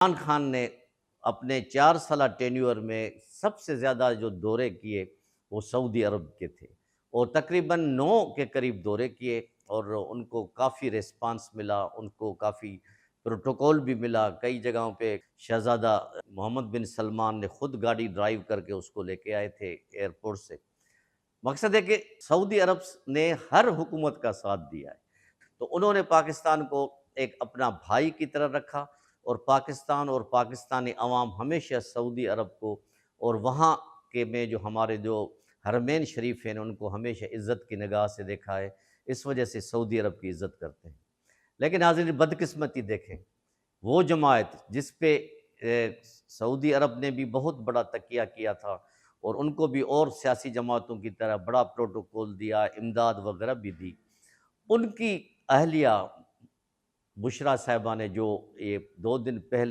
इमरान खान ने अपने 4 साला टेन्योर में सबसे ज़्यादा जो दौरे किए वो सऊदी अरब के थे और तकरीबन 9 के करीब दौरे किए और उनको काफ़ी रिस्पांस मिला, उनको काफ़ी प्रोटोकॉल भी मिला। कई जगहों पे शहज़ादा मोहम्मद बिन सलमान ने खुद गाड़ी ड्राइव करके उसको लेके आए थे एयरपोर्ट से। मकसद है कि सऊदी अरब ने हर हुकूमत का साथ दिया है। तो उन्होंने पाकिस्तान को एक अपना भाई की तरह रखा और पाकिस्तान और पाकिस्तानी अवाम हमेशा सऊदी अरब को और वहाँ के में जो हमारे जो हरमैन शरीफ हैं उनको हमेशा इज़्ज़त की निगाह से देखा है। इस वजह से सऊदी अरब की इज़्ज़त करते हैं। लेकिन नाज़रीन बदकिस्मती देखें, वो जमात जिस पे सऊदी अरब ने भी बहुत बड़ा तकिया किया था और उनको भी और सियासी जमातों की तरह बड़ा प्रोटोकॉल दिया, इमदाद वगैरह भी दी। उनकी अहलिया बुशरा साहिबा ने जो ये 2 दिन पहले